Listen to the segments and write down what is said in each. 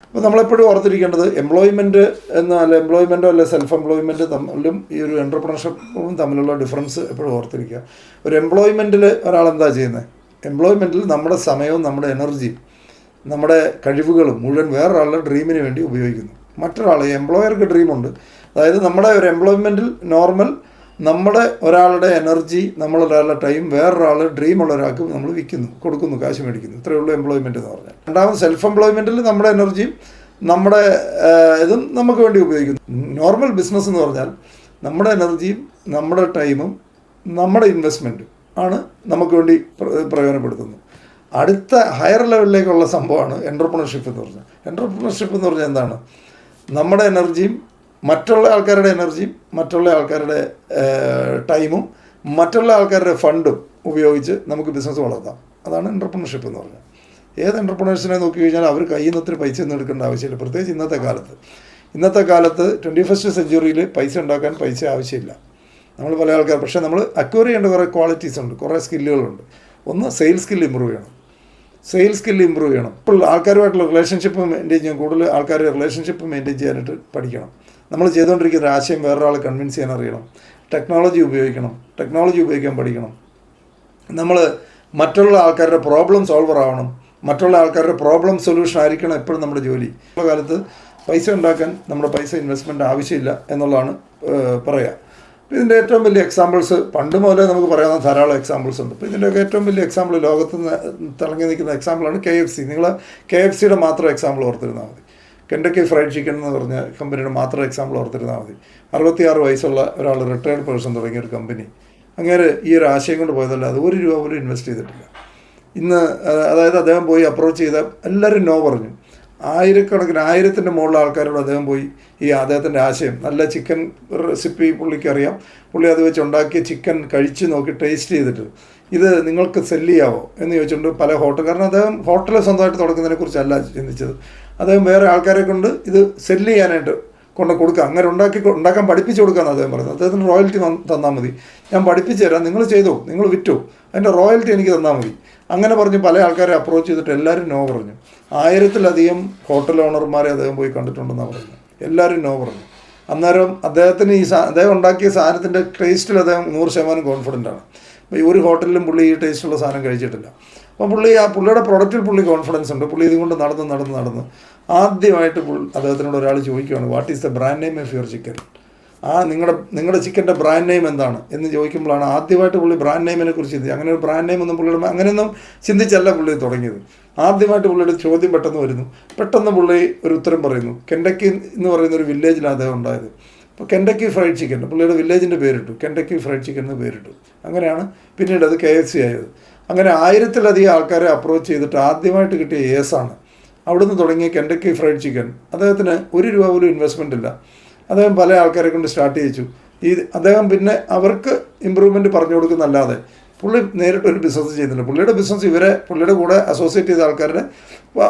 അപ്പോൾ നമ്മളെപ്പോഴും ഓർത്തിരിക്കേണ്ടത് എംപ്ലോയ്മെൻറ്റ് എംപ്ലോയ്മെൻറ്റോ അല്ലെ സെൽഫ് എംപ്ലോയ്മെൻറ്റ് തമ്മിലും ഈ ഒരു എൻ്റർപ്രണർഷിപ്പും തമ്മിലുള്ള ഡിഫറൻസ് എപ്പോഴും ഓർത്തിരിക്കുക. ഒരു എംപ്ലോയ്മെൻറ്റിൽ ഒരാളെന്താ ചെയ്യുന്നത്? എംപ്ലോയ്മെൻറ്റിൽ നമ്മുടെ സമയവും നമ്മുടെ എനർജിയും നമ്മുടെ കഴിവുകളും മുഴുവൻ വേറൊരാളുടെ ഡ്രീമിന് വേണ്ടി ഉപയോഗിക്കുന്നു. മറ്റൊരാൾ എംപ്ലോയർക്ക് ഡ്രീമുണ്ട്. അതായത് നമ്മുടെ ഒരു എംപ്ലോയ്മെൻറ്റിൽ നോർമൽ നമ്മുടെ ഒരാളുടെ എനർജി, നമ്മളൊരാളുടെ ടൈം വേറൊരാൾ ഡ്രീമുള്ള ഒരാൾക്ക് നമ്മൾ കൊടുക്കുന്നു, കാശ് മേടിക്കുന്നു. ഇത്രയേ ഉള്ളൂ എംപ്ലോയ്മെൻറ്റ് എന്ന് പറഞ്ഞാൽ. രണ്ടാമത് സെൽഫ് എംപ്ലോയ്മെൻറ്റിൽ നമ്മുടെ എനർജിയും നമ്മുടെ ഇതും നമുക്ക് വേണ്ടി ഉപയോഗിക്കുന്നു. നോർമൽ ബിസിനസ് എന്ന് പറഞ്ഞാൽ നമ്മുടെ എനർജിയും നമ്മുടെ ടൈമും നമ്മുടെ ഇൻവെസ്റ്റ്മെൻറ്റും ആണ് നമുക്ക് വേണ്ടി പ്രയോജനപ്പെടുത്തുന്നത്. അടുത്ത ഹയർ ലെവലിലേക്കുള്ള സംഭവമാണ് എൻ്റർപ്രണർഷിപ്പ് എന്ന് പറഞ്ഞാൽ. എൻ്റർപ്രണർഷിപ്പ് എന്ന് പറഞ്ഞാൽ എന്താണ്? നമ്മുടെ എനർജിയും മറ്റുള്ള ആൾക്കാരുടെ എനർജിയും മറ്റുള്ള ആൾക്കാരുടെ ടൈമും മറ്റുള്ള ആൾക്കാരുടെ ഫണ്ടും ഉപയോഗിച്ച് നമുക്ക് ബിസിനസ് വളർത്താം. അതാണ് എൻ്റർപ്രണർഷിപ്പ് എന്ന് പറഞ്ഞാൽ. ഏത് എൻ്റർപ്രണേഴ്സിനെ നോക്കി കഴിഞ്ഞാൽ അവർ കയ്യിൽ നിന്ന് ഒത്തിരി പൈസ ഒന്നും എടുക്കേണ്ട ആവശ്യമില്ല. പ്രത്യേകിച്ച് ഇന്നത്തെ കാലത്ത് 21st സെഞ്ച്വറിയിൽ പൈസ ഉണ്ടാക്കാൻ പൈസ ആവശ്യമില്ല. നമ്മൾ പല ആൾക്കാർ പക്ഷേ നമ്മൾ അക്വയർ ചെയ്യേണ്ട കുറേ ക്വാളിറ്റീസ് ഉണ്ട്, കുറേ സ്കില്ലുകളുണ്ട്. ഒന്ന് സെയിൽസ് സ്കില്ല് ഇമ്പ്രൂവ് ചെയ്യണം. ഇപ്പോൾ ആൾക്കാരുമായിട്ടുള്ള റിലേഷൻഷിപ്പ് മെയിൻറ്റെയിൻ ചെയ്യാൻ കൂടുതൽ ആൾക്കാർ റിലേഷൻഷിപ്പ് മെയിൻറ്റെയിൻ ചെയ്യാനായിട്ട് പഠിക്കണം. നമ്മൾ ചെയ്തുകൊണ്ടിരിക്കുന്ന ആശയം വേറൊരാളെ കൺവിൻസ് ചെയ്യാൻ അറിയണം. ടെക്നോളജി ഉപയോഗിക്കാൻ പഠിക്കണം. നമ്മൾ മറ്റുള്ള ആൾക്കാരുടെ പ്രോബ്ലം സോൾവർ ആവണം. മറ്റുള്ള ആൾക്കാരുടെ പ്രോബ്ലം സൊല്യൂഷൻ ആയിരിക്കണം എപ്പോഴും നമ്മുടെ ജോലി. ഉള്ള കാലത്ത് പൈസ ഉണ്ടാക്കാൻ നമ്മുടെ പൈസ ഇൻവെസ്റ്റ്മെൻറ്റ് ആവശ്യമില്ല എന്നുള്ളതാണ് പറയുക. അപ്പോൾ ഇതിൻ്റെ ഏറ്റവും വലിയ എക്സാമ്പിൾസ് പണ്ട് മുതലേ നമുക്ക് പറയാവുന്ന ധാരാളം എക്സാമ്പിൾസ് ഉണ്ട്. അപ്പോൾ ഇതിൻ്റെയൊക്കെ ഏറ്റവും വലിയ എക്സാമ്പിൾ ലോകത്ത് തിളങ്ങി നിൽക്കുന്ന എക്സാമ്പിളാണ് KFC. നിങ്ങൾ KFCയുടെ മാത്രം എക്സാമ്പിൾ ഓർത്തിരുന്നാൽ മതി. കെൻഡക്കി ഫ്രൈഡ് ചിക്കൻ എന്ന് പറഞ്ഞ കമ്പനിയുടെ മാത്രം എക്സാമ്പിൾ ഓർത്തിരുന്നാൽ മതി. 66 വയസ്സുള്ള ഒരാൾ റിട്ടയർഡ് പേഴ്സൺ തുടങ്ങിയ ഒരു കമ്പനി. അങ്ങനെ ഈ ഒരു ആശയം കൊണ്ട് പോയതല്ല, അത് ₹1 പോലും ഇൻവെസ്റ്റ് ചെയ്തിട്ടില്ല. ഇന്ന് അതായത് അദ്ദേഹം പോയി അപ്രോച്ച് ചെയ്ത എല്ലാവരും നോ പറഞ്ഞു. ആയിരത്തിൻ്റെ മുകളിൽ ആൾക്കാരോട് അദ്ദേഹം പോയി ഈ അദ്ദേഹത്തിൻ്റെ ആശയം, നല്ല ചിക്കൻ റെസിപ്പി പുള്ളിക്ക് അറിയാം, പുള്ളി അത് വെച്ച് ഉണ്ടാക്കിയ ചിക്കൻ കഴിച്ച് നോക്കി ടേസ്റ്റ് ചെയ്തിട്ട് ഇത് നിങ്ങൾക്ക് സെല്ല് ചെയ്യാവോ എന്ന് ചോദിച്ചുകൊണ്ട് പല കാരണം അദ്ദേഹം ഹോട്ടൽ സ്വന്തമായിട്ട് തുടങ്ങുന്നതിനെക്കുറിച്ചല്ല ചിന്തിച്ചത്. അദ്ദേഹം വേറെ ആൾക്കാരെ കൊണ്ട് ഇത് സെല്ല് ചെയ്യാനായിട്ട് കൊടുക്കുക, അങ്ങനെ ഉണ്ടാക്കാൻ പഠിപ്പിച്ചു കൊടുക്കാമെന്ന് അദ്ദേഹം പറയുന്നത്. അദ്ദേഹത്തിന് റോയൽറ്റി തന്നാൽ മതി, ഞാൻ പഠിപ്പിച്ചു തരാം, നിങ്ങൾ ചെയ്തോ, നിങ്ങൾ വിറ്റോ, അതിൻ്റെ റോയൽറ്റി എനിക്ക് തന്നാൽ മതി. അങ്ങനെ പറഞ്ഞ് പല ആൾക്കാരെ അപ്രോച്ച് ചെയ്തിട്ട് എല്ലാവരും നോ പറഞ്ഞു. 1000-ലധികം ഹോട്ടൽ ഓണർമാരെ അദ്ദേഹം പോയി കണ്ടിട്ടുണ്ടെന്നാണ് പറഞ്ഞത്. എല്ലാവരും നോ പറഞ്ഞു. അന്നേരം അദ്ദേഹത്തിന് അദ്ദേഹം ഉണ്ടാക്കിയ സാധനത്തിൻ്റെ ടേസ്റ്റിൽ അദ്ദേഹം 100% കോൺഫിഡൻ്റ് ആണ്. ഒരു ഹോട്ടലിലും പുള്ളി ഈ ടേസ്റ്റുള്ള സാധനം കഴിച്ചിട്ടില്ല. അപ്പോൾ പുള്ളിയുടെ പ്രൊഡക്റ്റിൽ കോൺഫിഡൻസ് ഉണ്ട്. പുള്ളി ഇതുകൊണ്ട് നടന്ന് ആദ്യമായിട്ട് അദ്ദേഹത്തിനോട് ഒരാൾ ചോദിക്കുകയാണ്, what is the brand name of your chicken? നിങ്ങളുടെ ചിക്കൻ്റെ ബ്രാൻഡ് നെയിം എന്താണ് എന്ന് ചോദിക്കുമ്പോഴാണ് ആദ്യമായിട്ട് പുള്ളി ബ്രാൻഡ് നെയിമിനെ കുറിച്ച് ചിന്തിക്കുക. അങ്ങനെ ഒരു ബ്രാൻഡ് നെയിം ഒന്നും അങ്ങനെയൊന്നും ചിന്തിച്ചല്ല പുള്ളി തുടങ്ങിയത്. ആദ്യമായിട്ട് പുള്ളിയുടെ ചോദ്യം പെട്ടെന്ന് പുള്ളി ഒരു ഉത്തരം പറയുന്നു. കെൻഡക്കി എന്ന് പറയുന്ന ഒരു വില്ലേജിലാണ് അദ്ദേഹം ഉണ്ടായത്. അപ്പോൾ കെൻഡക്കി ഫ്രൈഡ് ചിക്കൻ, പുള്ളിയുടെ വില്ലേജിൻ്റെ പേരിട്ടു, കെൻഡക്കി ഫ്രൈഡ് ചിക്കൻ എന്ന് പേരിട്ടു. അങ്ങനെയാണ് പിന്നീട് അത് KFC ആയത്. അങ്ങനെ 1000-ലധികം ആൾക്കാരെ അപ്രോച്ച് ചെയ്തിട്ട് ആദ്യമായിട്ട് കിട്ടിയ യേസാണ്. അവിടുന്ന് തുടങ്ങിയ കെൻഡക്കി ഫ്രൈഡ് ചിക്കൻ. അദ്ദേഹത്തിന് ₹1 പോലും ഇൻവെസ്റ്റ്മെൻ്റ് ഇല്ല. അദ്ദേഹം പല ആൾക്കാരെ കൊണ്ട് സ്റ്റാർട്ട് ചെയ്യിച്ചു. അദ്ദേഹം പിന്നെ അവർക്ക് ഇമ്പ്രൂവ്മെൻറ്റ് പറഞ്ഞു കൊടുക്കുന്നല്ലാതെ പുള്ളി നേരിട്ടൊരു ബിസിനസ് ചെയ്യുന്നില്ല. പുള്ളിയുടെ കൂടെ അസോസിയേറ്റ് ചെയ്ത ആൾക്കാരുടെ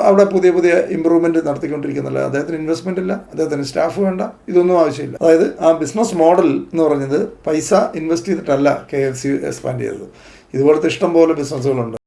അവിടെ പുതിയ ഇമ്പ്രൂവ്മെൻറ്റ് നടത്തിക്കൊണ്ടിരിക്കുന്നില്ല. അദ്ദേഹത്തിന് ഇൻവെസ്റ്റ്മെൻ്റ് ഇല്ല, അദ്ദേഹത്തിന് സ്റ്റാഫ് വേണ്ട, ഇതൊന്നും ആവശ്യമില്ല. അതായത് ആ ബിസിനസ് മോഡൽ എന്ന് പറഞ്ഞത് പൈസ ഇൻവെസ്റ്റ് ചെയ്തിട്ടല്ല KFC എക്സ്പാൻഡ് ചെയ്തത്. ഇതുപോലത്തെ ഇഷ്ടം പോലെ ബിസിനസ്സുകളുണ്ട്.